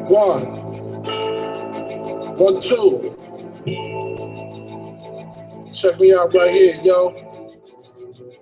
One, 1, 2. Check me out right here, yo.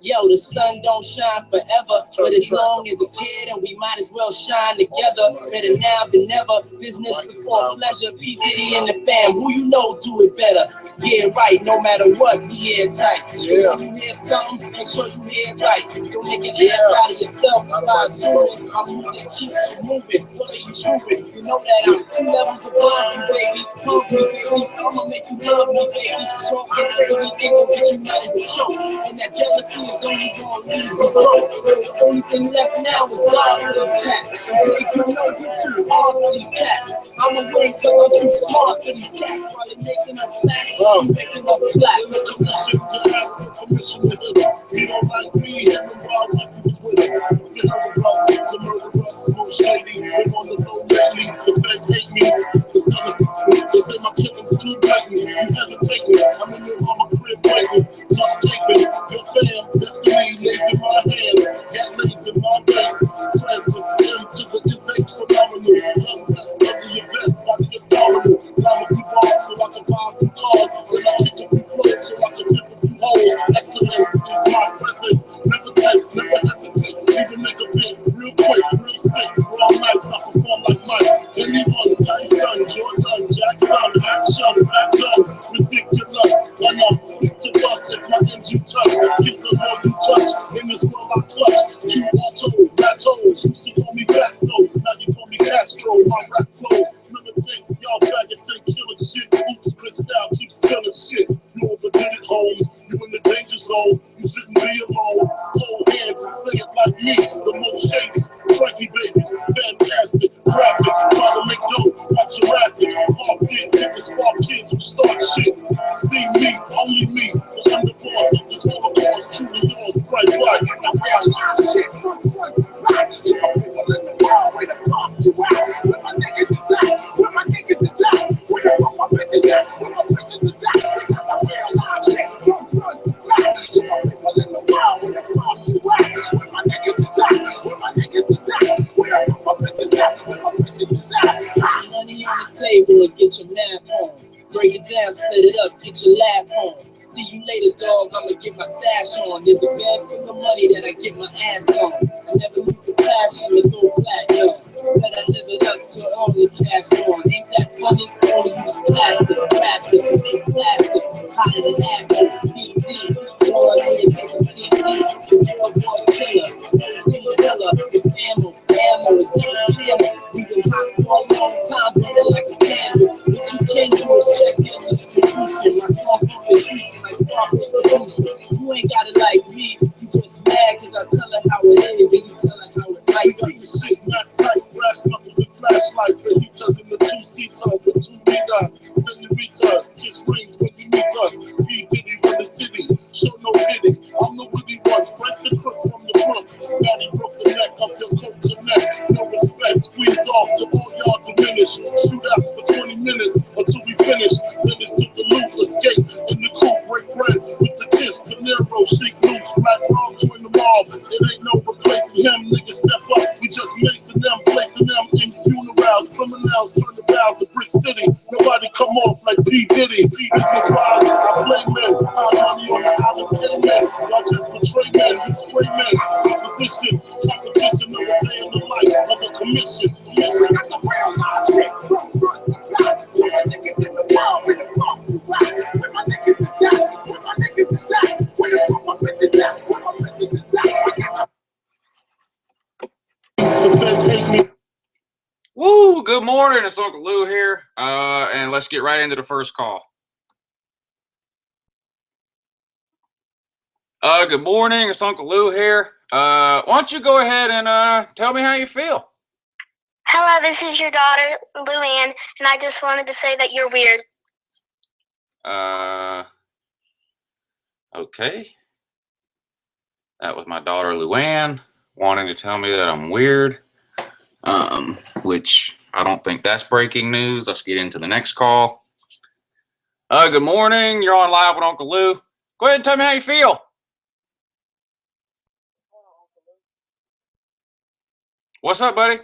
Yo, the sun don't shine forever, but as long as it's here, then we might as well shine together. Better now than never, business before pleasure. P. Diddy and the fam, who you know do it better. Yeah, right, no matter what, be airtight. So when you hear something, make sure you hear it right. Don't make an ass out of yourself by assuming our music keeps you moving. What are you proving? You know that I'm 2 levels above you, baby. Love me, baby. I'ma make you love me, baby. Short and crazy, ain't gon' get you nothing but choke. And that jealousy is only gonna leave you broke. So the only thing left now is God for these cats. And baby, you know you too hard for these cats. I'ma win cause I'm too smart for these cats. While they're making up facts, I'm making up plaques. Permission to ask for permission to hit it. He don't like me, him and wild like he was with it. The hell of us, the murderers, most shady. Been on the low lately, the feds hate me. They say my killing's too blatant. You hesitate me, I'm in your mama crib waiting. Not taping, your fam, destiny lays in my hands. Got lays in my base. Francis, M to the H phenomenal. Love rest under your vest, body abdominal. Down a few bars so I can buy a few cars. Then I kick a few flows so I can dip a few holes. Excellence is my presence. Never tense, never hesitate. Even make a bit real quick, real sick. Raw nights, I perform like Mike. Anyone, Tyson, Jordan, Jackson, action, back guns. Ridiculous, and I'm quick to bust if my ends you touch. Kids are all you touch. In this world I clutch. Q auto, ratos. Used to call me Fatso, now you call me Castro. My rap flows, militant. Y'all faggots ain't killing shit. Oops, Cristal, keep spilling shit. You overdid it, Holmes. You in the danger zone. You shouldn't be alone. Hold hands and say it like me. The most shady. Frankie baby, fantastic, graphic. Trying to make dough like Jurassic. Pop in, hit the spark kids who start shit. See me, only me. The underboss of this holocaust. Truly yours, Frank White. Shit, front, right. To my people in the world, where the fuck you at? Where my niggas is at? Where my niggas is at? Where the fuck my bitches at? Where my bitches is at? We got the real live shit. From front to back. To my people in the world, where the fuck you at? Where my niggas is at? Where my niggas is at? Where the fuck my bitches at? Where my bitches is at? Money on the table and get your math on. Break it down, split it up, get your laugh on. See you later, dog, I'ma get my stash on. There's a bag full of money that I get my ass on. I never lose the passion to go platinum. Said I live it up to all the cash on. Ain't that funny? Only use plastic, crafted to make classics. Hotter than acid, PD. Go on here, take a CD. The real boy killer, T-Killer, the ammo is clear. We been hot for a long time, burning like a candle. What you can do is check your distribution. My song from increasing like Scarface producer. You ain't got it like me. You just mad cause I tell her how it is and you tell her how it might be. We got the shit not tight, brass knuckles and flashlights. The heaters in the 2-seaters with 2 meters. Senoritas, kiss rings when you meet us. P. Diddy run the city, show no pity. I'm the witty one, Frank the crook from the brook. Daddy broke the neck up your coat connect. No respect, squeeze off to all y'all diminish. Shootouts for 20 minutes until we finish. Then it's to the loot, escape in the coupe, break bread with the kiss. De Niro, Sheik Luch, Black Rob, join the mob. It ain't no replacing him, niggas step up. We just macing them, placing them in funerals. Criminals turn the vows to Brick City. Nobody come off like P. Diddy. Business wise, I play men. High money on the island, kill men. Y'all just betray men, you spray men. Opposition, competition of a day in the life of a commission. We got the real live shit. From front to back. To my niggas in the world, where the fuck you at? Where my niggas is at? Where my niggas is at? Where the fuck my bitches at? Where my bitches is at? The feds hate me. Woo! Good morning, it's Uncle Lou here, and let's get right into the first call. Good morning, it's Uncle Lou here. Why don't you go ahead and tell me how you feel? Hello, this is your daughter, Luann, and I just wanted to say that you're weird. Okay. That was my daughter, Luann, wanting to tell me that I'm weird, which I don't think that's breaking news. Let's get into the next call. Good morning. You're on live with Uncle Lou. Go ahead and tell me how you feel. What's up, buddy?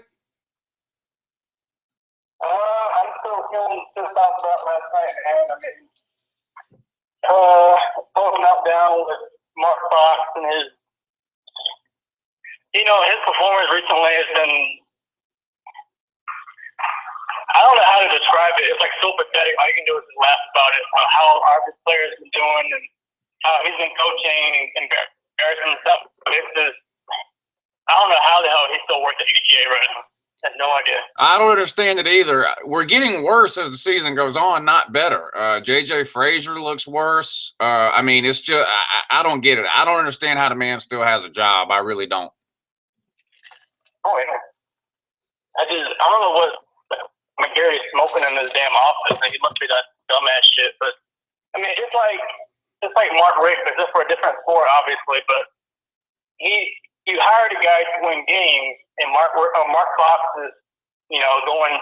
last night, man. I mean, pulling up down with Mark Fox and his performance recently has been, I don't know how to describe it. It's like so pathetic. All you can do is just laugh about it, how our players been doing and how he's been coaching and embarrassing stuff. But it's just, I don't know how the hell he's still working at UGA right now. I have no idea. I don't understand it either. We're getting worse as the season goes on, not better. JJ Frazier looks worse. I mean, it's just, I don't get it. I don't understand how the man still has a job. I really don't. Oh, yeah. I don't know what McGarry's smoking in his damn office. He must be that dumbass shit. But, I mean, it's like Mark Richt, except for a different sport, obviously. But you hired a guy to win games, and Mark Fox is, going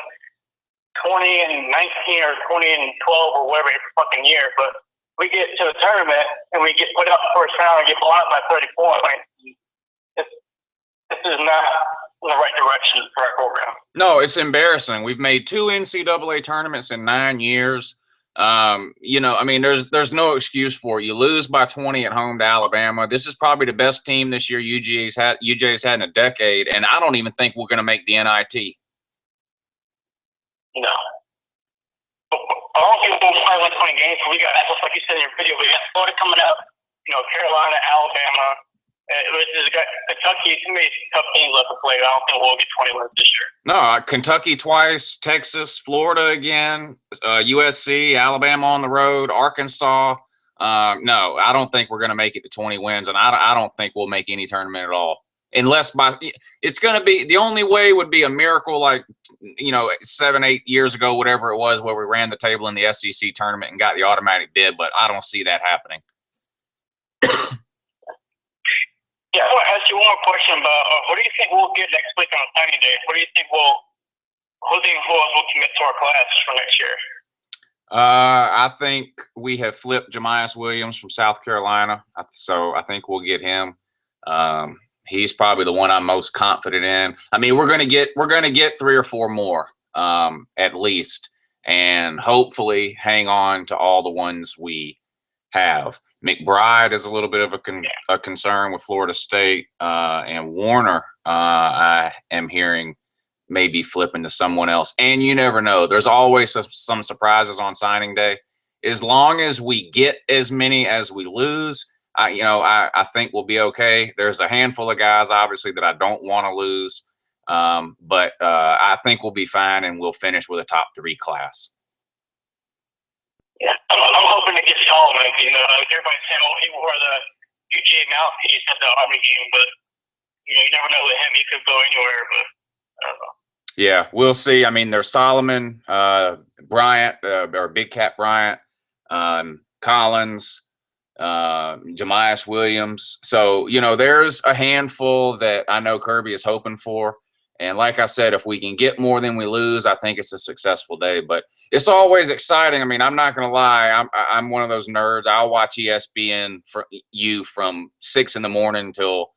20 and 19 or 20 and 12 or whatever every fucking year. But we get to the tournament and we get put up first round and get blown up by 30 points. Like, this is not in the right direction for our program. No, it's embarrassing. We've made 2 NCAA tournaments in 9 years. I mean, there's no excuse for it. You lose by 20 at home to Alabama. This is probably the best team this year UGA's had in a decade, and I don't even think we're going to make the NIT. No. I don't think we'll probably win 20 games. We got, just like you said in your video, we got Florida coming up, Carolina, Alabama. Kentucky, too many tough teams left to play. I don't think we'll get 20 wins this year. No, Kentucky twice, Texas, Florida again, USC, Alabama on the road, Arkansas. No, I don't think we're going to make it to 20 wins, and I don't think we'll make any tournament at all. Unless it's going to be, the only way would be a miracle like, 7-8 years ago, whatever it was, where we ran the table in the SEC tournament and got the automatic bid, but I don't see that happening. Yeah, I want to ask you one more question about what do you think we'll get next week on signing day? What do you think we'll commit to our class for next year? I think we have flipped Jamias Williams from South Carolina, so I think we'll get him. He's probably the one I'm most confident in. I mean, we're gonna get 3 or 4 more at least, and hopefully hang on to all the ones we have. McBride is a little bit of a concern with Florida State, and Warner, I am hearing maybe flipping to someone else. And you never know. There's always some surprises on signing day. As long as we get as many as we lose, I think we'll be okay. There's a handful of guys, obviously, that I don't want to lose, but I think we'll be fine, and we'll finish with a top 3 class. Yeah, I'm hoping to get Solomon. Everybody's saying, "Oh, he wore the UGA mouthpiece at the Army game," but you never know with him. He could go anywhere, but I don't know. Yeah, we'll see. I mean, there's Solomon, Bryant, or Big Cat Bryant, Collins, Jamias Williams. So there's a handful that I know Kirby is hoping for. And like I said, if we can get more than we lose, I think it's a successful day. But it's always exciting. I mean, I'm not going to lie. I'm one of those nerds. I'll watch ESPN from 6 in the morning until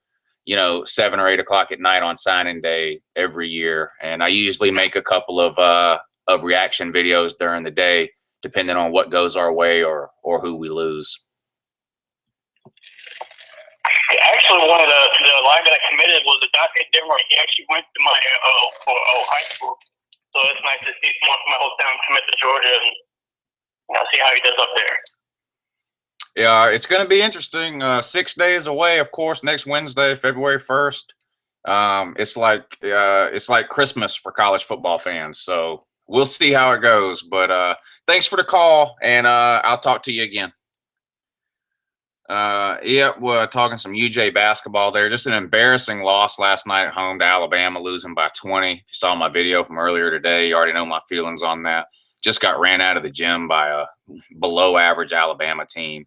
7 or 8 o'clock at night on signing day every year. And I usually make a couple of reaction videos during the day, depending on what goes our way or who we lose. Actually, one of the linemen that committed was a Dante Dimmer. He actually went to my high school, so it's nice to see someone from my hometown commit to Georgia and see how he does up there. Yeah, it's going to be interesting. 6 days away, of course. Next Wednesday, February 1st. It's like Christmas for college football fans. So we'll see how it goes. But thanks for the call, and I'll talk to you again. We're talking some UJ basketball there. Just an embarrassing loss last night at home to Alabama, losing by 20. If you saw my video from earlier today, you already know my feelings on that. Just got ran out of the gym by a below average Alabama team.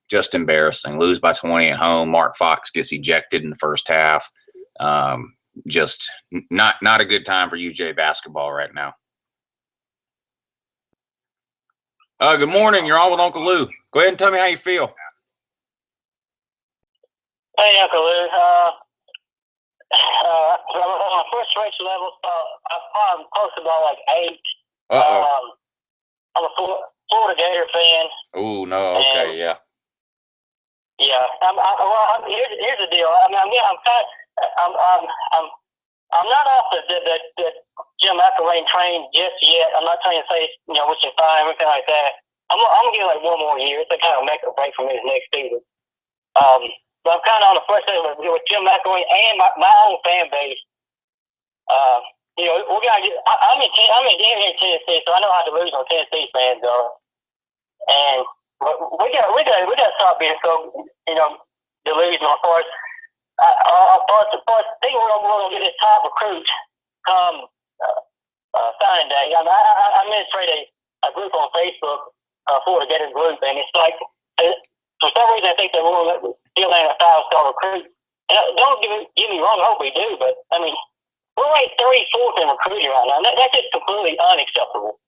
Just embarrassing. Lose by 20 at home. Mark Fox gets ejected in the first half. Just not a good time for UJ basketball right now. Good morning. You're on with Uncle Lou. Go ahead and tell me how you feel. Hey, Uncle Lou. On my frustration level, I probably posted about like 8. I'm a Florida Gator fan. Oh no, okay, yeah. Yeah, here's the deal. I mean, I'm not off the Jim McElwain train just yet. I'm not trying to say which is fine, everything like that. I'm gonna give like one more year. It's to kind of make a break from his next season. But I'm kind of on the first thing with Jim McElwain and my own fan base. We gotta get. I'm in Tennessee, so I know how delusional Tennessee fans are, and we got to stop being so delusional. As far as thinking we're gonna get this top recruit come signing day. I mean, I administrate a group on Facebook, Florida Gators group, and it's like for some reason I think that we're gonna still land a 5-star recruit. And don't get me wrong, I hope we do, but I mean, we're ranked 34th in recruiting right now. That's just completely unacceptable.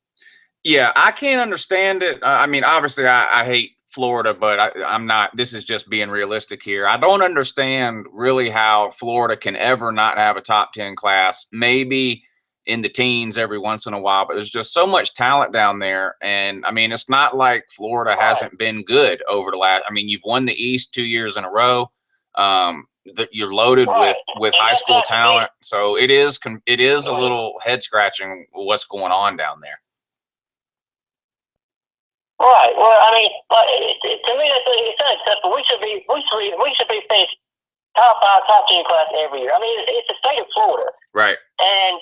Yeah, I can't understand it. I mean, obviously, I hate Florida, but I'm not. This is just being realistic here. I don't understand really how Florida can ever not have a top 10 class. Maybe in the teens every once in a while, but there's just so much talent down there. And I mean, it's not like Florida hasn't been good over the last. I mean, you've won the East 2 years in a row. You're loaded with high school talent, so it is a little head scratching what's going on down there. Right. Well, I mean, to me, it's unacceptable. We should be finished top 5, top 10 class every year. I mean, it's the state of Florida, right? And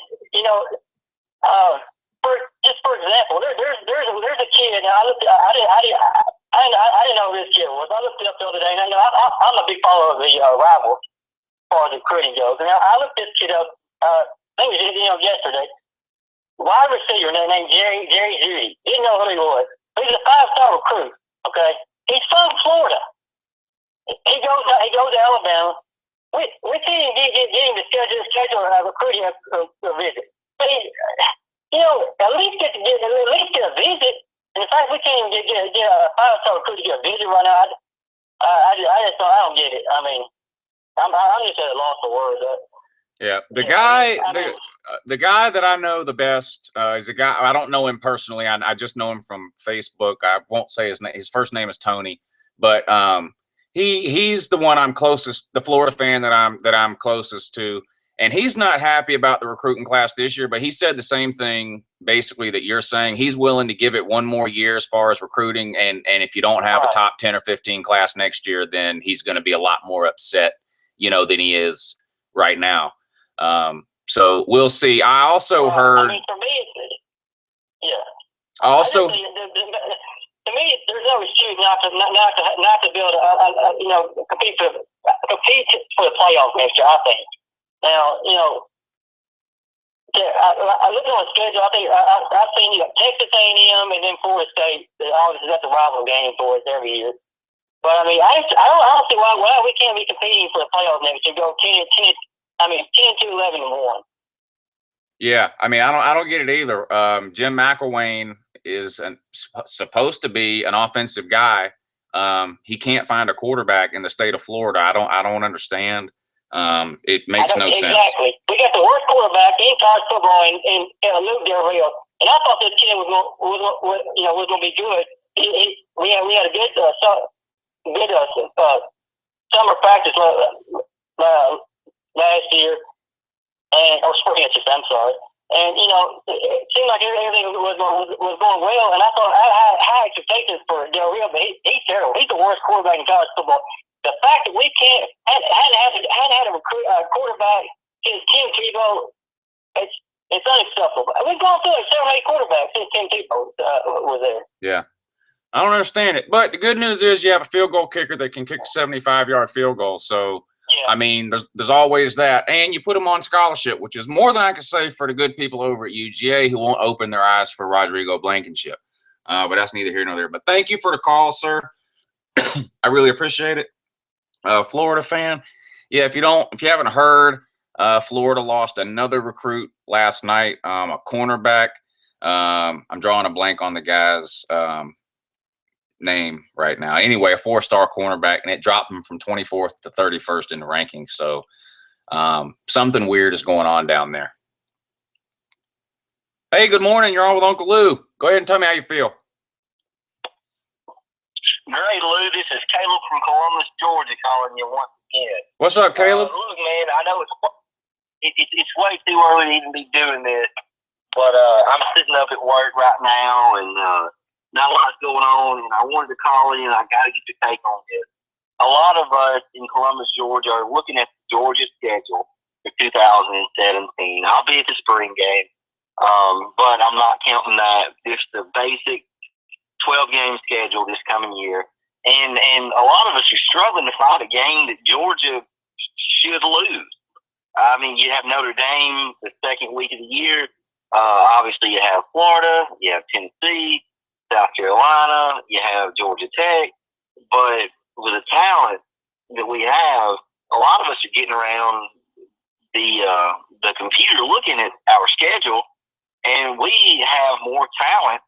for example, there's a kid. Now I didn't know who this kid was. I looked it up the other day, and I'm a big follower of the rivalry as far as recruiting goes. And I looked this kid up. I think it was yesterday. Wide receiver named Jerry Judy. Didn't know who he was. He's a 5-star recruit. Okay, he's from Florida. He goes to Alabama. We can't even get him to schedule a recruiting visit. But at least get a visit. And in fact, we can't even get a 5-star recruit to get a visit right now. I don't get it. I mean, I'm just at a loss for words. Yeah, the guy that I know the best is a guy. I don't know him personally. I just know him from Facebook. I won't say his name. His first name is Tony, but he's the one I'm closest. The Florida fan that I'm closest to, and he's not happy about the recruiting class this year. But he said the same thing basically that you're saying. He's willing to give it one more year as far as recruiting, and if you don't have a top 10 or 15 class next year, then he's going to be a lot more upset, than he is right now. So we'll see. I also heard. I mean, for me, Also, to me, there's no excuse not to build compete for the playoffs next year. I think. Now, I look at the schedule. I think I've seen Texas A&M and then Florida State. Obviously, that's a rival game for us every year. But I mean, I don't see why we can't be competing for the playoffs next year. Go 10-11-1. Yeah, I mean, I don't get it either. Jim McElwain is supposed to be an offensive guy. He can't find a quarterback in the state of Florida. I don't understand. It makes no sense. Exactly. We got the worst quarterback in college football in Luke Del Rio, and I thought this kid was going to be good. We had a good summer practice last year, or spring, I'm sorry. And it seemed like everything was going well, and I thought I had high expectations for Del Rio, but he's terrible. He's the worst quarterback in college football. The fact that we hadn't had a quarterback since Tim Tebow, it's unacceptable. We've gone through like 7 or 8 quarterbacks since Tim Tebow was there. Yeah. I don't understand it. But the good news is you have a field goal kicker that can kick a 75-yard field goal. So, yeah. I mean, there's always that. And you put them on scholarship, which is more than I can say for the good people over at UGA who won't open their eyes for Rodrigo Blankenship. But that's neither here nor there. But thank you for the call, sir. I really appreciate it. Florida fan. Yeah, if you haven't heard, Florida lost another recruit last night, a cornerback. I'm drawing a blank on the guy's name right now. Anyway, a 4-star cornerback, and it dropped him from 24th to 31st in the rankings. So something weird is going on down there. Hey, good morning. You're on with Uncle Lou. Go ahead and tell me how you feel. Great, Lou. This is Caleb from Columbus, Georgia, calling you once again. What's up, Caleb? Look, man, I know it's way too early to even be doing this, but I'm sitting up at work right now, and not a lot's going on, and I wanted to call in, and I got to get your take on this. A lot of us in Columbus, Georgia, are looking at the Georgia schedule for 2017, albeit the spring game, but I'm not counting that. Just the basic 12-game schedule this coming year, and a lot of us are struggling to find a game that Georgia should lose. I mean, you have Notre Dame the second week of the year. Obviously, you have Florida, you have Tennessee, South Carolina, you have Georgia Tech. But with the talent that we have, a lot of us are getting around the computer looking at our schedule, and we have more talent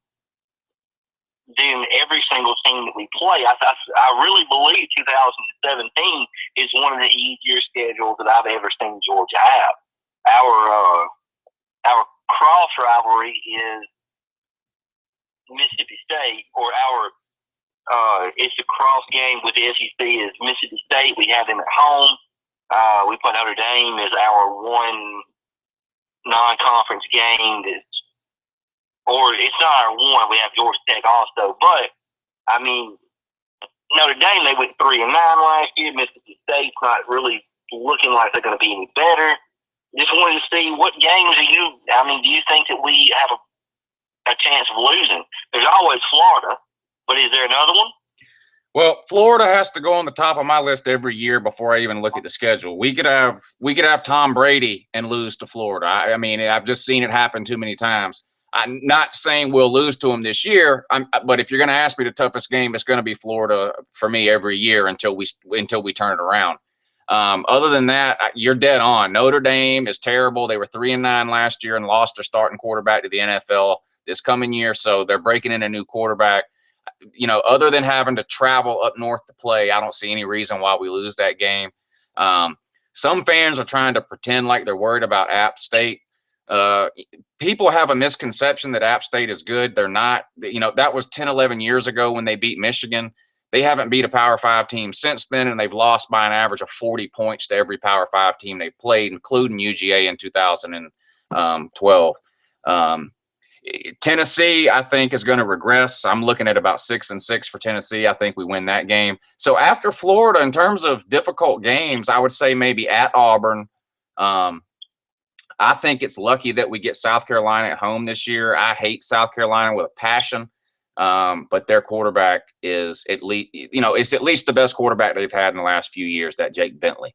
than every single team that we play. I really believe 2017 is one of the easier schedules that I've ever seen Georgia have. Our cross rivalry is Mississippi State, or it's a cross game with the SEC is Mississippi State. We have them at home. We play Notre Dame as our one non-conference game or it's not our one. We have Georgia Tech also, but I mean, Notre Dame, they went 3-9 last year. Mississippi State's not really looking like they're going to be any better. Just wanted to see what games do you think that we have a chance of losing? There's always Florida, but is there another one? Well, Florida has to go on the top of my list every year before I even look at the schedule. We could have Tom Brady and lose to Florida. I mean, I've just seen it happen too many times. I'm not saying we'll lose to them this year, but if you're going to ask me the toughest game, it's going to be Florida for me every year until we turn it around. Other than that, you're dead on. Notre Dame is terrible. They were 3-9 last year and lost their starting quarterback to the NFL this coming year, so they're breaking in a new quarterback. You know, other than having to travel up north to play, I don't see any reason why we lose that game. Some fans are trying to pretend like they're worried about App State. People have a misconception that App State is good. They're not. You know, that was 10, 11 years ago when they beat Michigan. They haven't beat a Power 5 team since then, and they've lost by an average of 40 points to every Power 5 team they've played, including UGA in 2012. Tennessee, I think, is going to regress. I'm looking at about 6-6 for Tennessee. I think we win that game. So after Florida, in terms of difficult games, I would say maybe at Auburn. I think it's lucky that we get South Carolina at home this year. I hate South Carolina with a passion, but their quarterback is it's at least the best quarterback they've had in the last few years, that Jake Bentley.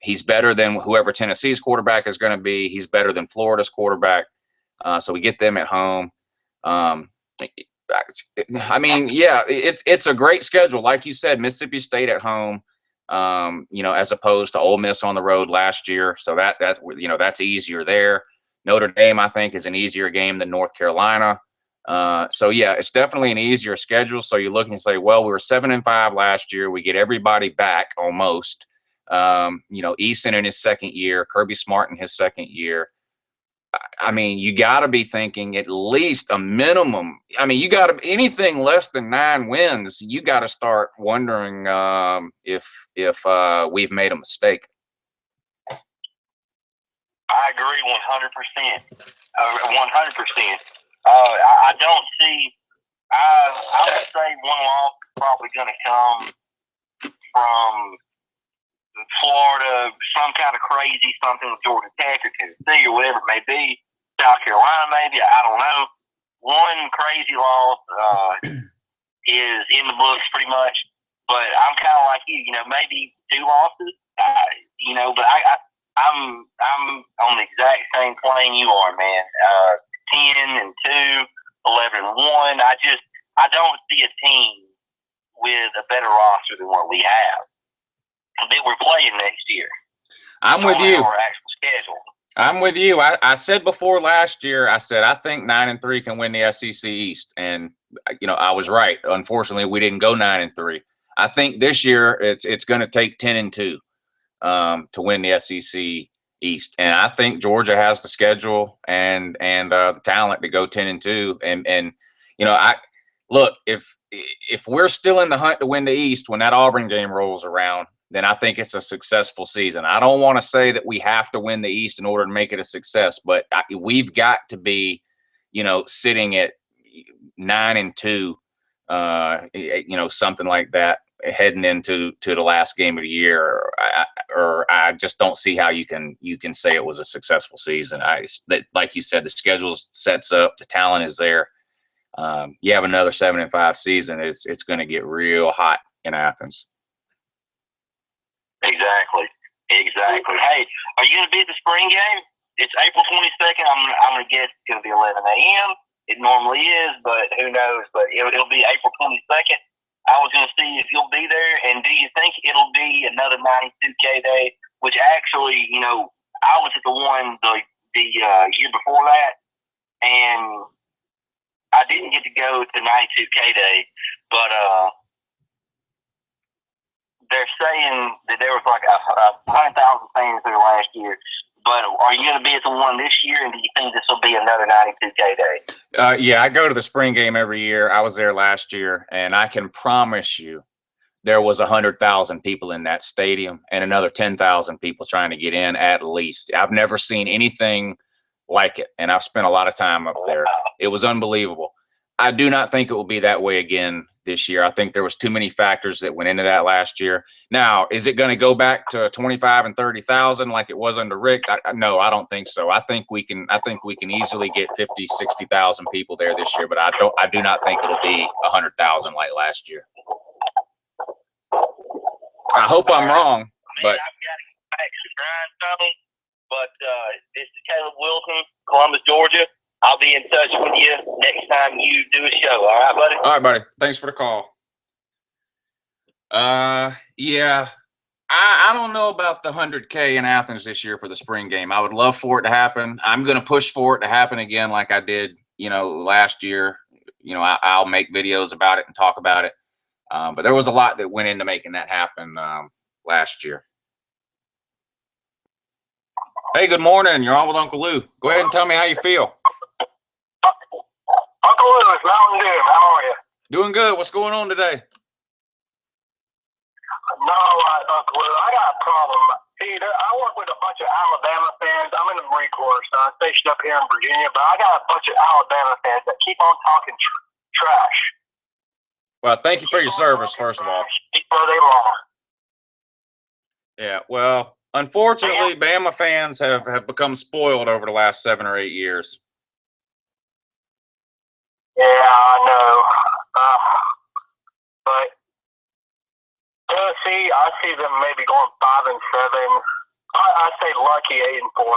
He's better than whoever Tennessee's quarterback is going to be. He's better than Florida's quarterback. So we get them at home. I mean, yeah, it's a great schedule. Like you said, Mississippi State at home, as opposed to Ole Miss on the road last year. So that's easier there. Notre Dame, I think, is an easier game than North Carolina. So yeah, it's definitely an easier schedule. So you're looking and say, well, we were 7-5 last year. We get everybody back almost. Eason in his second year, Kirby Smart in his second year. I mean, you got to be thinking at least a minimum. I mean, you got to anything less than 9 wins. You got to start wondering if we've made a mistake. I agree 100%. 100%. I don't see. I would say one loss is probably going to come from Florida, some kind of crazy something with Georgia Tech or Tennessee or whatever it may be. South Carolina, maybe. I don't know. One crazy loss is in the books pretty much. But I'm kind of like you, maybe 2 losses. But I'm on the exact same plane you are, man. 10-2, 11-1. I don't see a team with a better roster than what we have that we're playing next year. I'm with you. Our actual schedule. I'm with you. I said before last year, I said I think 9-3 can win the SEC East, and I was right. Unfortunately, we didn't go 9-3. I think this year it's going to take 10-2 to win the SEC East, and I think Georgia has the schedule and the talent to go 10-2. And you know, I look, if we're still in the hunt to win the East when that Auburn game rolls around, then I think it's a successful season. I don't want to say that we have to win the East in order to make it a success, but we've got to be, you know, sitting at 9-2, you know, something like that, heading into the last game of the year. Or I just don't see how you can say it was a successful season. Like you said, the schedule sets up, the talent is there. You have another 7-5 season, it's going to get real hot in Athens. Exactly. Hey, are you going to be at the spring game? It's April 22nd. I'm going to guess it's going to be 11 a.m. It normally is, but who knows? But it'll be April 22nd. I was going to see if you'll be there, and do you think it'll be another 92K day? Which actually, you know, I was at the one the year before that, and I didn't get to go to 92K day, but they're saying that there was like 100,000 fans there last year. But are you going to be at the one this year, and do you think this will be another 92K day? Yeah, I go to the spring game every year. I was there last year, and I can promise you there was 100,000 people in that stadium and another 10,000 people trying to get in at least. I've never seen anything like it, and I've spent a lot of time up there. It was unbelievable. I do not think it will be that way again this year. I think there was too many factors that went into that last year. Now, is it going to go back to 25 and 30,000 like it was under Rick? No, I don't think so. I think we can easily get 50, 60,000 people there this year, but I do not think it'll be 100,000 like last year. I hope I'm wrong, but I've got to get back to grind something. But this is Caleb Wilson, Columbus, Georgia. I'll be in touch with you next time you do a show. All right, buddy? All right, buddy. Thanks for the call. Yeah, I don't know about the 100K in Athens this year for the spring game. I would love for it to happen. I'm going to push for it to happen again like I did, you know, last year. You know, I'll make videos about it and talk about it. But there was a lot that went into making that happen last year. Hey, good morning. You're on with Uncle Lou. Go ahead and tell me how you feel. Uncle Lou, it's Mountain Dew. How are you? Doing good. What's going on today? No, Uncle Lou, I got a problem. See, I work with a bunch of Alabama fans. I'm in the Marine Corps, so I'm stationed up here in Virginia, but I got a bunch of Alabama fans that keep on talking trash. Well, thank you for your service, first of all. All day long. Yeah, well, unfortunately, Bama fans have become spoiled over the last 7 or 8 years. Yeah, I know. But Tennessee, I see them maybe going 5-7. I say lucky 8-4.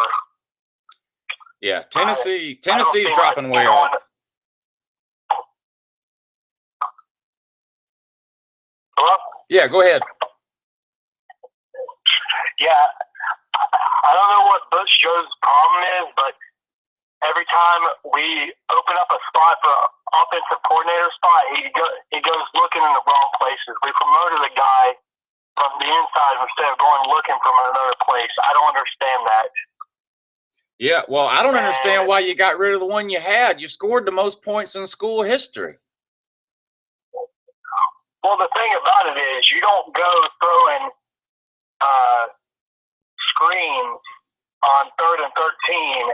Yeah, Tennessee's dropping way off. Hello? Yeah, go ahead. Yeah, I don't know what Butch Joe's problem is, but every time we open up a spot for an offensive coordinator spot, he goes looking in the wrong places. We promoted a guy from the inside instead of going looking from another place. I don't understand that. Yeah, well, I don't understand why you got rid of the one you had. You scored the most points in school history. Well, the thing about it is you don't go throwing screens on 3rd and 13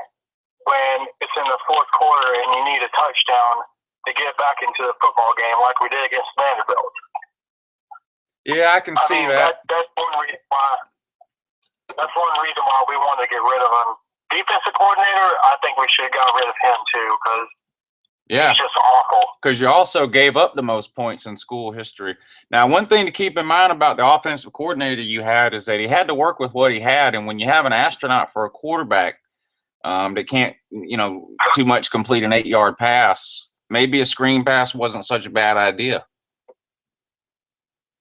when it's in the fourth quarter and you need a touchdown to get back into the football game like we did against Vanderbilt. Yeah, I can see that. That's one reason why we wanted to get rid of him. Defensive coordinator, I think we should have got rid of him too because he's just awful. Because you also gave up the most points in school history. Now, one thing to keep in mind about the offensive coordinator you had is that he had to work with what he had. And when you have an astronaut for a quarterback that can't, you know, too much complete an 8-yard pass, maybe a screen pass wasn't such a bad idea.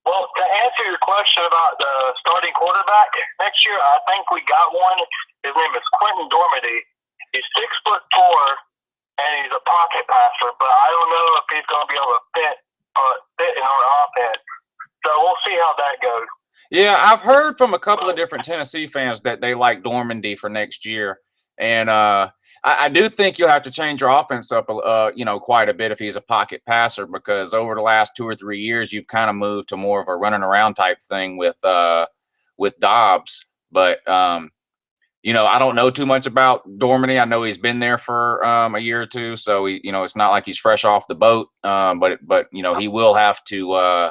Well, to answer your question about the starting quarterback next year, I think we got one. His name is Quentin Dormady. He's 6'4", and he's a pocket passer, but I don't know if he's going to be able to fit in our offense. So we'll see how that goes. Yeah, I've heard from a couple of different Tennessee fans that they like Dormandy for next year, and I do think you'll have to change your offense up, quite a bit if he's a pocket passer, because over the last 2 or 3 years you've kind of moved to more of a running around type thing with Dobbs. But I don't know too much about Dormandy. I know he's been there for a year or two, so it's not like he's fresh off the boat. But he will have to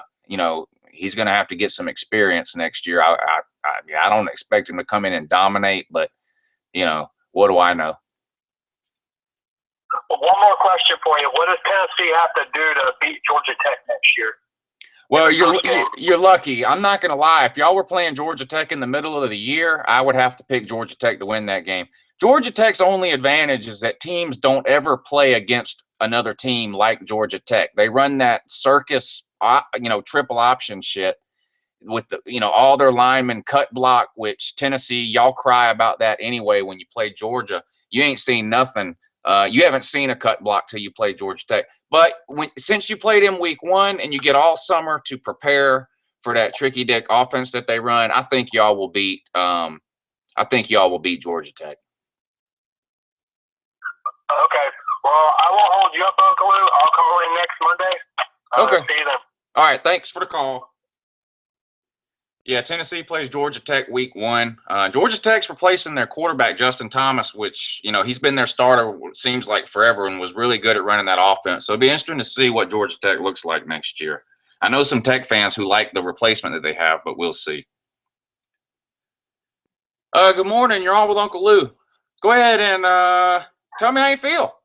he's going to have to get some experience next year. I don't expect him to come in and dominate, but what do I know? One more question for you. What does Tennessee have to do to beat Georgia Tech next year? Well, you're lucky. I'm not going to lie. If y'all were playing Georgia Tech in the middle of the year, I would have to pick Georgia Tech to win that game. Georgia Tech's only advantage is that teams don't ever play against another team like Georgia Tech. They run that circus, triple option shit with all their linemen cut block, which Tennessee, y'all cry about that anyway when you play Georgia. You ain't seen nothing. You haven't seen a cut block till you play Georgia Tech. But since you played in week 1 and you get all summer to prepare for that tricky dick offense that they run, I think y'all will beat. Georgia Tech. Okay. Well, I won't hold you up, Uncle Lou. I'll call in next Monday. Okay. See you then. All right. Thanks for the call. Yeah, Tennessee plays Georgia Tech week 1. Georgia Tech's replacing their quarterback, Justin Thomas, which, he's been their starter, seems like forever, and was really good at running that offense. So it'll be interesting to see what Georgia Tech looks like next year. I know some Tech fans who like the replacement that they have, but we'll see. Good morning. You're on with Uncle Lou. Go ahead and tell me how you feel.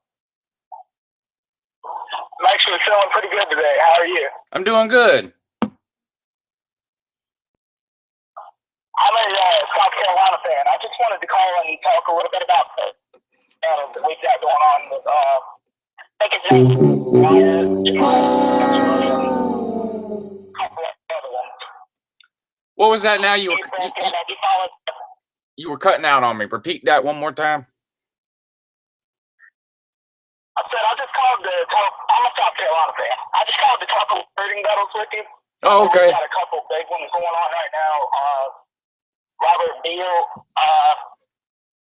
I'm actually feeling pretty good today. How are you? I'm doing good. I'm a South Carolina fan. I just wanted to call and talk a little bit about the week that going on with I think What was that now? You were cutting out on me. Repeat that one more time. I said I just called to talk. I'm a South Carolina fan. I just called to talk recruiting battles with you. Oh, okay. We got a couple big ones going on right now. Robert Beal,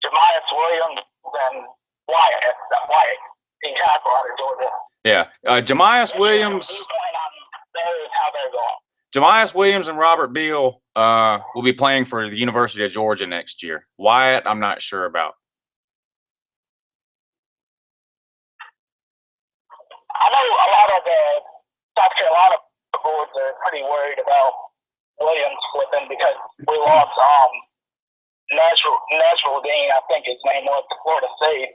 Jemias Williams, and Wyatt, the tackle out of Georgia. Yeah, Jemias Williams. How they're going. Jemias Williams and Robert Beal will be playing for the University of Georgia next year. Wyatt, I'm not sure about. I know a lot of the South Carolina boards are pretty worried about Williams flipping because we lost Nashville Dean, I think his name was, to Florida State.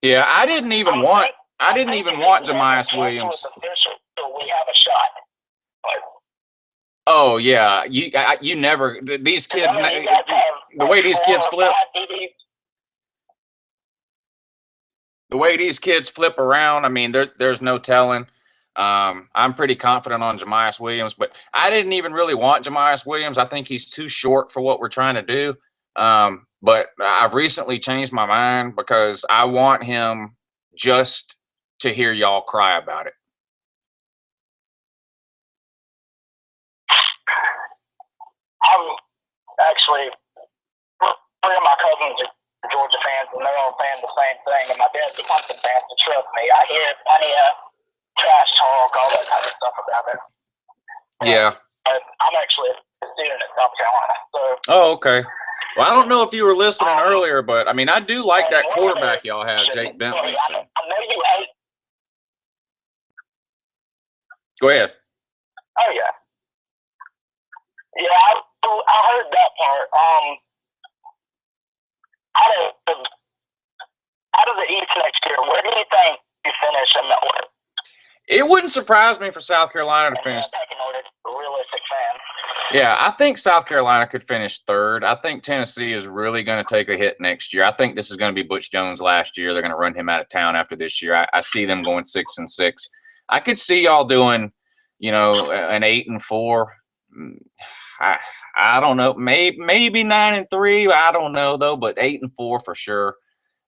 Yeah, I didn't even want Jemias Williams. We have a shot. But, oh yeah, you never these kids. The way these kids flip. The way these kids flip around, I mean, there's no telling. I'm pretty confident on Jemias Williams, but I didn't even really want Jemias Williams. I think he's too short for what we're trying to do. But I've recently changed my mind because I want him just to hear y'all cry about it. I'm actually, 3 of my cousins are Georgia fans, and they're all saying the same thing. And my dad's a Clemson fan, so trust me, I hear plenty of trash talk, all that kind of stuff about it. Yeah. I'm actually a student at South Carolina. So. Oh, okay. Well, I don't know if you were listening earlier, but I mean, I do like that quarterback y'all have, Jake Bentley. So. I know you hate. Go ahead. Oh yeah. Yeah, I heard that part. Out of the East next year, where do you think you finish in the order? It wouldn't surprise me for South Carolina to finish. Realistic fan. Yeah, I think South Carolina could finish 3rd. I think Tennessee is really going to take a hit next year. I think this is going to be Butch Jones' last year. They're going to run him out of town after this year. I see them going 6-6. I could see y'all doing, an 8-4. I don't know, maybe 9-3. I don't know though, but 8-4 for sure.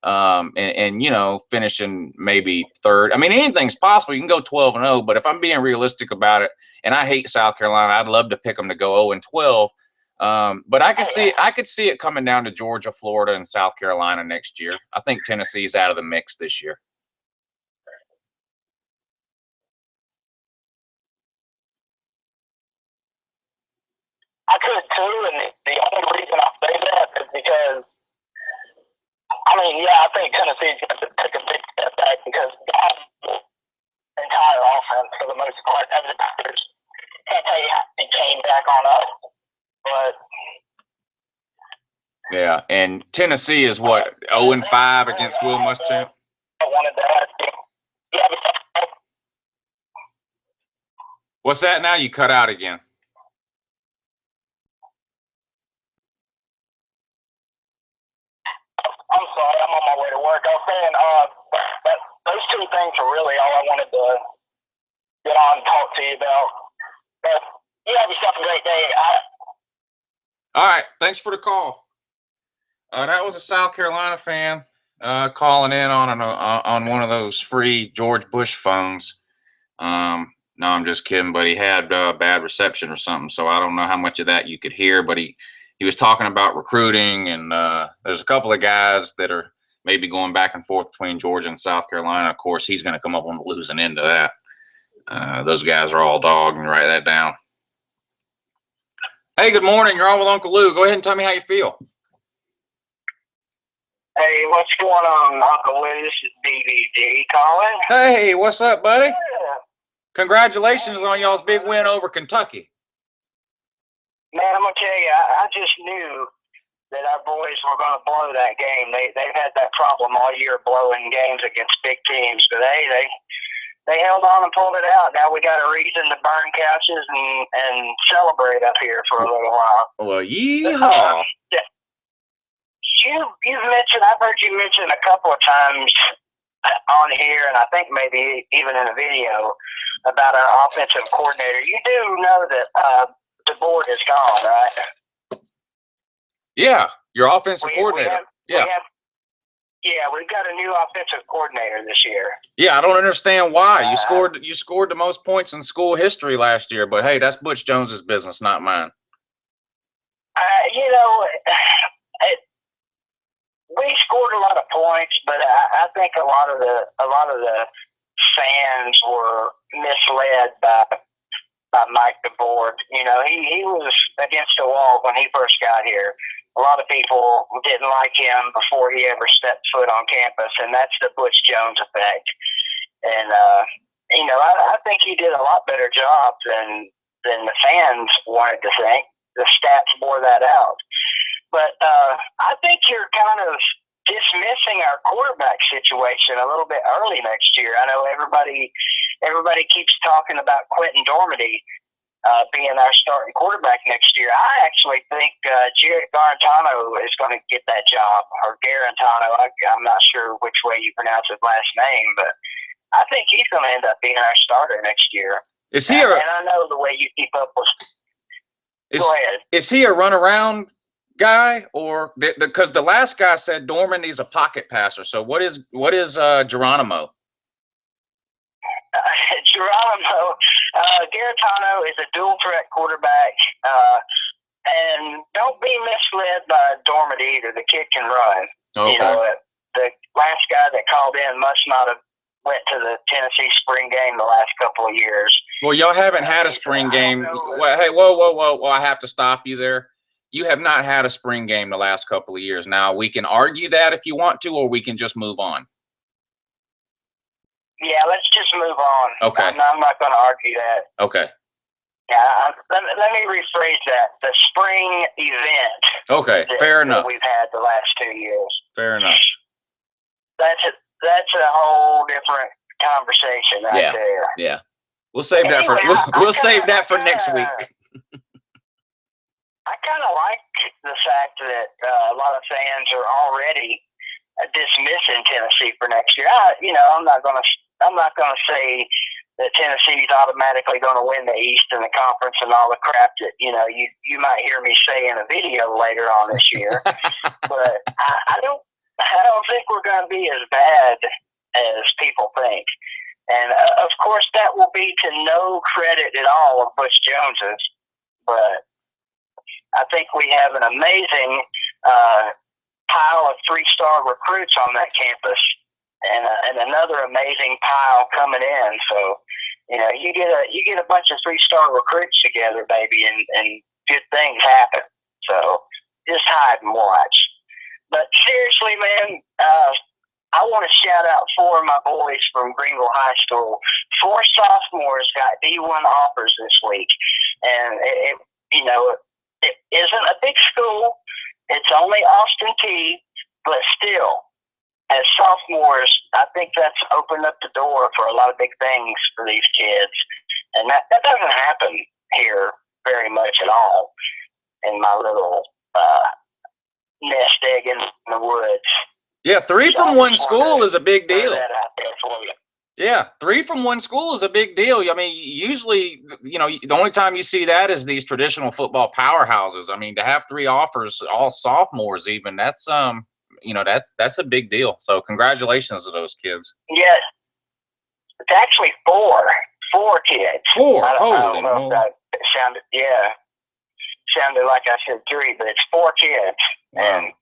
And finishing maybe 3rd. I mean, anything's possible. You can go 12-0, but if I'm being realistic about it, and I hate South Carolina, I'd love to pick them to go 0-12. But I could see it coming down to Georgia, Florida, and South Carolina next year. I think Tennessee's out of the mix this year. I could too, and the only reason I say that is because, I mean, yeah, I think Tennessee's going to take a big step back because the entire offense, for the most part, as the Tigers, can't tell you how they came back on us. But yeah, and Tennessee is what, 0-5 against Will Muschamp? I wanted to ask you. Yeah, What's that now? You cut out again. I'm sorry, I'm on my way to work. I was saying, those two things are really all I wanted to get on and talk to you about. But you have yourself a great day. All right, thanks for the call. That was a South Carolina fan calling in on one of those free George Bush phones. No, I'm just kidding, but he had bad reception or something, so I don't know how much of that you could hear, but he was talking about recruiting, and there's a couple of guys that are maybe going back and forth between Georgia and South Carolina. Of course, he's going to come up on the losing end of that. Those guys are all dog, and write that down. Hey, good morning. You're on with Uncle Lou. Go ahead and tell me how you feel. Hey, what's going on, Uncle Lou? This is BBG calling. Hey, what's up, buddy? Yeah. Congratulations on y'all's big win over Kentucky. Man, I'm going to tell you, I just knew that our boys were going to blow that game. They've had that problem all year, blowing games against big teams. But they held on and pulled it out. Now we got a reason to burn couches and celebrate up here for a little while. Well, yeehaw. You've mentioned, I've heard you mention a couple of times on here, and I think maybe even in a video, about our offensive coordinator. You do know that the board is gone, right? Yeah, your offensive coordinator. We've got a new offensive coordinator this year. Yeah, I don't understand why. You scored the most points in school history last year, but hey, that's Butch Jones's business, not mine. We scored a lot of points, but I think a lot of the fans were misled by Mike DeBoer. You know, he was against the wall when he first got here. A lot of people didn't like him before he ever stepped foot on campus, and that's the Butch Jones effect. And I think he did a lot better job than the fans wanted to think. The stats bore that out. But I think you're kind of dismissing our quarterback situation a little bit early next year. I know everybody keeps talking about Quentin Dormady being our starting quarterback next year. I actually think Jarrett Garantano is going to get that job, or Garantano. I'm not sure which way you pronounce his last name, but I think he's going to end up being our starter next year. Is he and I know the way you keep up with. Go ahead. Is he a runaround guy, or because the last guy said Dormandy's a pocket passer? So what is Geronimo? Geronimo, Garantano is a dual threat quarterback, and don't be misled by Dormady either. The kid can run. Okay. You know, the last guy that called in must not have went to the Tennessee spring game the last couple of years. Well, y'all haven't had a spring game. Well, hey, whoa! I have to stop you there. You have not had a spring game the last couple of years. Now, we can argue that if you want to, or we can just move on. Yeah, let's just move on. Okay. I'm not going to argue that. Okay. Yeah, let me rephrase that. The spring event. Okay, fair enough. That we've had the last 2 years. Fair enough. That's a whole different conversation right there. Yeah. We'll save that for next week. I kind of like the fact that a lot of fans are already dismissing Tennessee for next year. I'm not going to say that Tennessee's automatically going to win the East and the conference and all the crap that you might hear me say in a video later on this year. But I don't think we're going to be as bad as people think. And of course, that will be to no credit at all of Butch Jones's, but. I think we have an amazing pile of 3-star recruits on that campus, and another amazing pile coming in. So, you know, you get a bunch of 3-star recruits together, baby, and good things happen. So just hide and watch. But seriously, man, I want to shout out 4 of my boys from Greenville High School. 4 sophomores got D1 offers this week, and it isn't a big school. It's only Austin T, but still, as sophomores, I think that's opened up the door for a lot of big things for these kids, and that doesn't happen here very much at all in my little nest egg in the woods. Yeah, 3 from one school is a big deal. Yeah, 3 from one school is a big deal. I mean, usually, you know, the only time you see that is these traditional football powerhouses. I mean, to have 3 offers, all sophomores even, that's you know, that's a big deal. So congratulations to those kids. Yes, it's actually 4 kids. 4. I don't know Holy if that sounded like I said 3, but it's 4 kids. Wow. And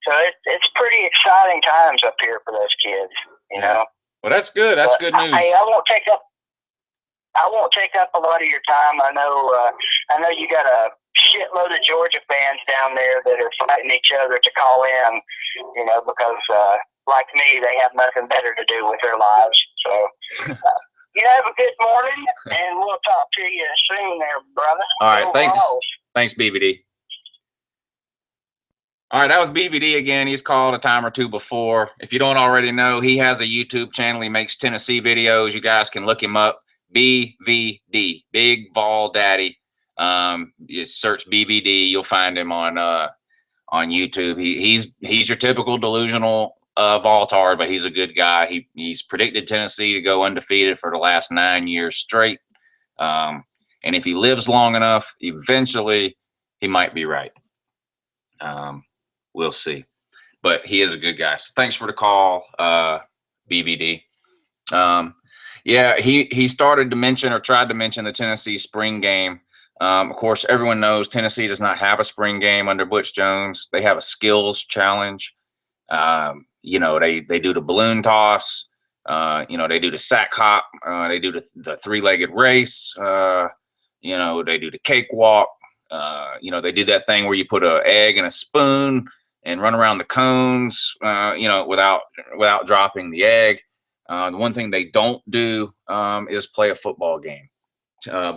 so it's pretty exciting times up here for those kids, you know. Well, that's good. That's good news. I won't take up a lot of your time. I know you got a shitload of Georgia fans down there that are fighting each other to call in, you know, because like me, they have nothing better to do with their lives. So you have a good morning, and we'll talk to you soon there, brother. All right, thanks. Thanks, BVD. All right, that was BVD again. He's called a time or two before. If you don't already know, he has a YouTube channel. He makes Tennessee videos. You guys can look him up. BVD, Big Vol Daddy. You search BVD, you'll find him on YouTube. He's your typical delusional Voltard, but he's a good guy. He's predicted Tennessee to go undefeated for the last 9 years straight. And if he lives long enough, eventually he might be right. We'll see. But he is a good guy. So thanks for the call, BVD. Yeah, he started to mention or tried to mention the Tennessee spring game. Of course, everyone knows Tennessee does not have a spring game under Butch Jones. They have a skills challenge. You know, they do the balloon toss. You know, they do the sack hop. They do the 3-legged race. You know, they do the cakewalk. You know, they do that thing where you put an egg in a spoon and run around the cones, you know, without dropping the egg. The one thing they don't do is play a football game.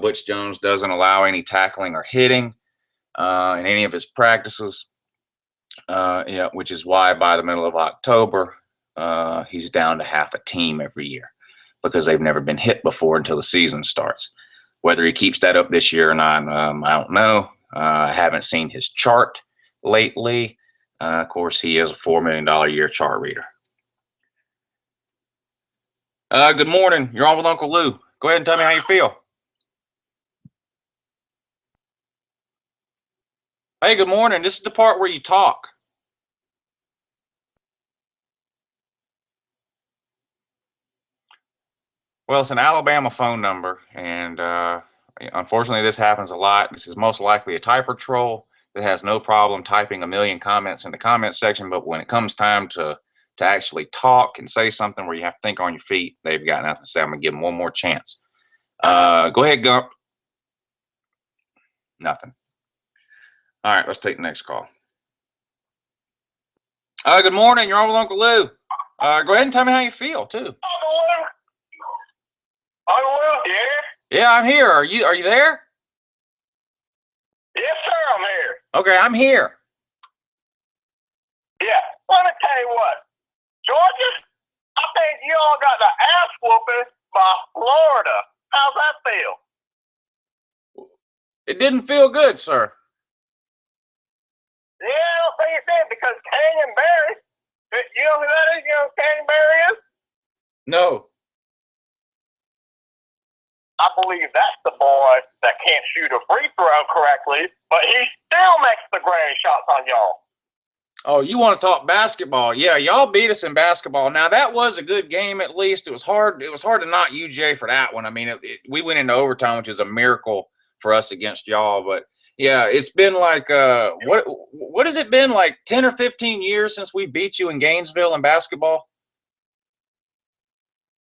Butch Jones doesn't allow any tackling or hitting in any of his practices, yeah, which is why by the middle of October, he's down to half a team every year because they've never been hit before until the season starts. Whether he keeps that up this year or not, I don't know. I haven't seen his chart lately. Of course, he is a $4 million a year chart reader. Good morning. You're on with Uncle Lou. Go ahead and tell me how you feel. Hey, good morning. This is the part where you talk. Well, it's an Alabama phone number, and unfortunately, this happens a lot. This is most likely a typer troll that has no problem typing a million comments in the comment section, but when it comes time to actually talk and say something where you have to think on your feet, they've got nothing to say. I'm going to give them one more chance. Go ahead, Gump. Nothing. All right, let's take the next call. Good morning. You're on with Uncle Lou. Go ahead and tell me how you feel, too. Uncle Lou, yeah? Yeah, I'm here. Are you there? Yes, sir, I'm here. Okay, I'm here. Yeah, let me tell you what. Georgia, I think you all got the ass whooping by Florida. How's that feel? It didn't feel good, sir. Yeah, I don't think it did because Canyon Barry, you know who that is? You know who Canyon Barry is? No. I believe that's the boy that can't shoot a free throw correctly, but he still makes the granny shots on y'all. Oh, you want to talk basketball? Yeah, y'all beat us in basketball. Now that was a good game. At least it was hard. It was hard to knock UJ for that one. I mean, we went into overtime, which is a miracle for us against y'all. But Yeah, it's been like what has it been, like 10 or 15 years since we beat you in Gainesville in basketball?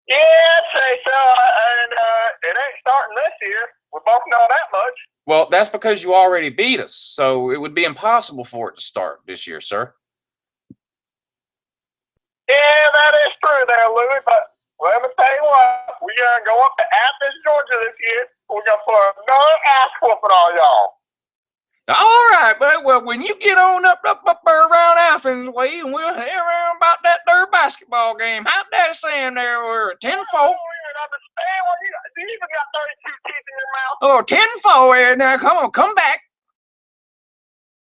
Yeah, I'd say so. And it ain't starting this year. We both know that much. Well, that's because you already beat us, so it would be impossible for it to start this year, sir. Yeah, that is true there, Louis, but let me tell you what, we're going to go up to Athens, Georgia this year. We're going to put another ass whooping on y'all. All right, but well, when you get on up around Athens way, and we'll hear about that third basketball game. How'd that sound there? We're 10-4. I don't even understand what you even got 32 teeth in your mouth. Oh, 10-4. Now, come on, come back.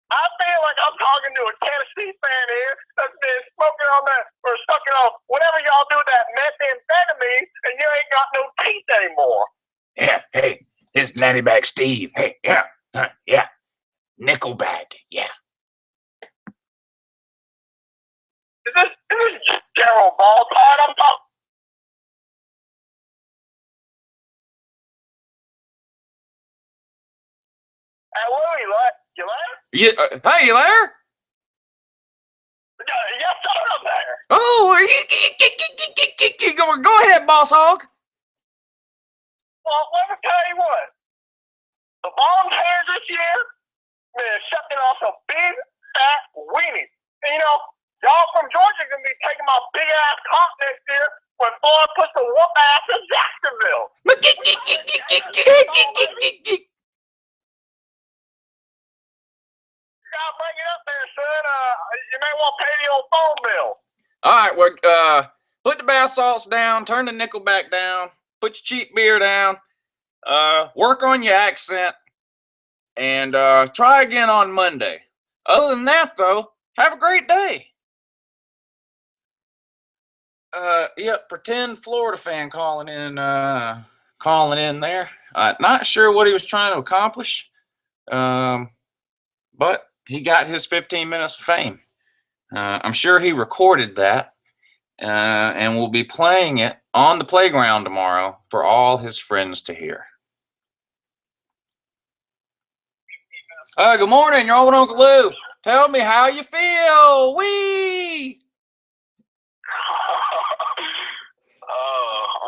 I feel like I'm talking to a Tennessee fan here that's been smoking on that or sucking on whatever y'all do that methamphetamine, and you ain't got no teeth anymore. Yeah, hey, this Nannyback Steve. Hey, yeah, yeah, Nickelback, yeah. Is this Gerald Balltard I'm talking? Hey, Louis, you there? Yeah, hey, you there? Yes, sir, I'm there. Oh, go ahead, boss hog. Well, let me tell you what. The Volunteers this year, man, shucking off some big, fat weenies. And, y'all from Georgia going to be taking my big-ass cock next year when Floyd puts the whoop ass in Jacksonville. You gotta bring it up there, son. You may want to pay the old phone bill. All right, well, put the bath salts down, turn the Nickelback down, put your cheap beer down, work on your accent, and try again on Monday. Other than that, though, have a great day. Yep, pretend Florida fan calling in there. Not sure what he was trying to accomplish, but he got his 15 minutes of fame. I'm sure he recorded that, and will be playing it on the playground tomorrow for all his friends to hear. Good morning, you're on with Uncle Lou. Tell me how you feel. Wee!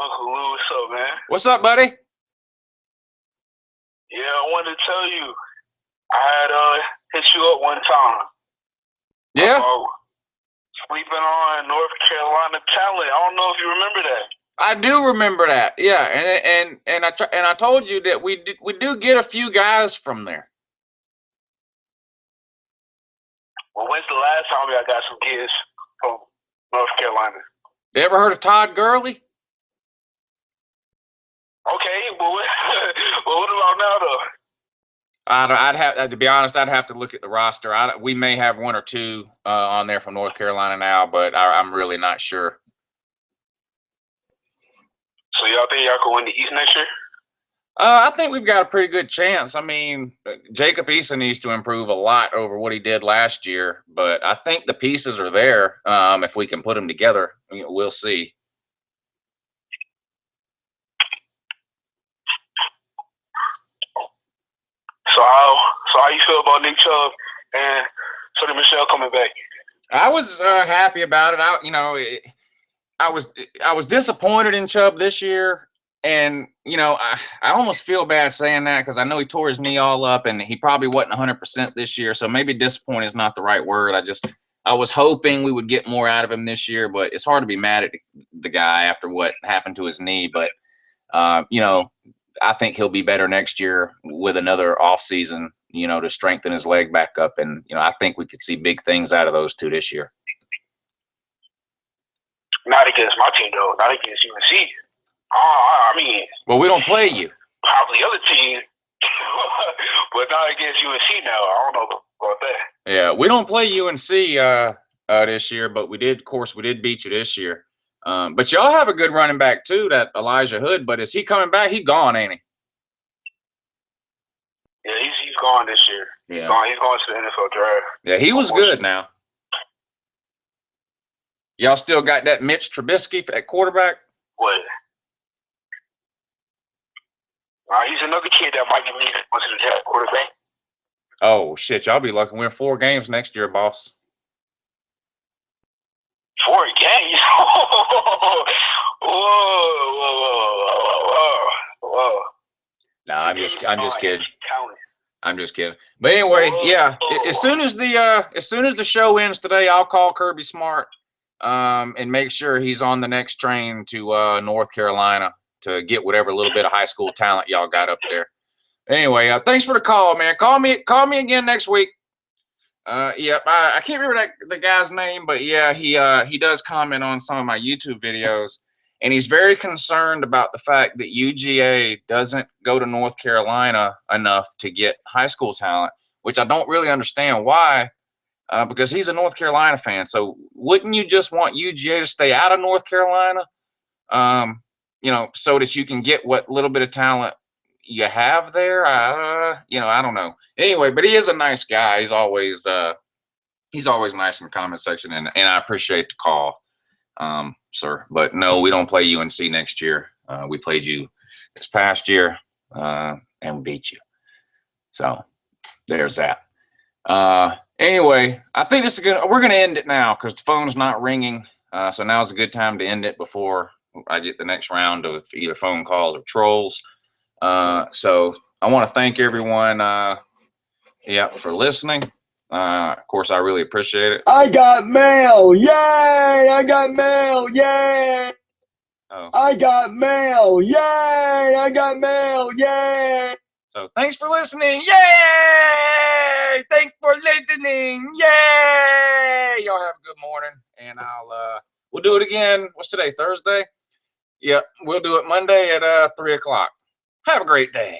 Uncle Lou, what's up, man? What's up, buddy? Yeah, I wanted to tell you, I had hit you up one time. Yeah? Sleeping on North Carolina talent. I don't know if you remember that. I do remember that. Yeah, and I told you that we do get a few guys from there. Well, when's the last time I got some kids from North Carolina? You ever heard of Todd Gurley? Okay, well, what about now, though? I'd have to be honest. I'd have to look at the roster. We may have one or two on there from North Carolina now, but I'm really not sure. So y'all think y'all can win the East next year? I think we've got a pretty good chance. I mean, Jacob Eason needs to improve a lot over what he did last year, but I think the pieces are there. If we can put them together, we'll see. So how you feel about Nick Chubb and Sonny Michel coming back? I was happy about it. I was disappointed in Chubb this year, and I almost feel bad saying that because I know he tore his knee all up, and he probably wasn't 100% this year. So maybe disappointed is not the right word. I was hoping we would get more out of him this year, but it's hard to be mad at the guy after what happened to his knee. But I think he'll be better next year with another off season, to strengthen his leg back up. And, I think we could see big things out of those two this year. Not against my team, though. Not against UNC. I mean. Well, we don't play you. Probably other teams, but not against UNC now. I don't know about that. Yeah, we don't play UNC this year, but we did beat you this year. But y'all have a good running back too, that Elijah Hood. But is he coming back? He gone, ain't he? Yeah, he's gone this year. Yeah, he's going to the NFL draft. Yeah, he was good. Now, y'all still got that Mitch Trubisky at quarterback? What? He's another kid that might get me onto the draft quarterback. Oh shit, y'all be lucky. Win 4 games next year, boss. 4 games? Whoa, whoa. Nah, I'm just kidding. I'm just kidding. But anyway, yeah. As soon as the show ends today, I'll call Kirby Smart, and make sure he's on the next train to North Carolina to get whatever little bit of high school talent y'all got up there. Anyway, thanks for the call, man. Call me again next week. Yep. I can't remember the guy's name, but yeah, he does comment on some of my YouTube videos, and he's very concerned about the fact that UGA doesn't go to North Carolina enough to get high school talent, which I don't really understand why, because he's a North Carolina fan. So wouldn't you just want UGA to stay out of North Carolina, so that you can get what little bit of talent you have there? I don't know. Anyway, but he is a nice guy. He's always nice in the comment section, and I appreciate the call, sir. But no, we don't play UNC next year. We played you this past year, and we beat you. So there's that. Anyway, I think we're gonna end it now because the phone's not ringing. So now's a good time to end it before I get the next round of either phone calls or trolls. So I want to thank everyone, for listening. Of course, I really appreciate it. I got mail, yay! I got mail, yay! Oh. I got mail, yay! I got mail, yay! So thanks for listening, yay! Thanks for listening, yay! Y'all have a good morning, and we'll do it again. What's today? Thursday? Yep, we'll do it Monday at 3 o'clock. Have a great day.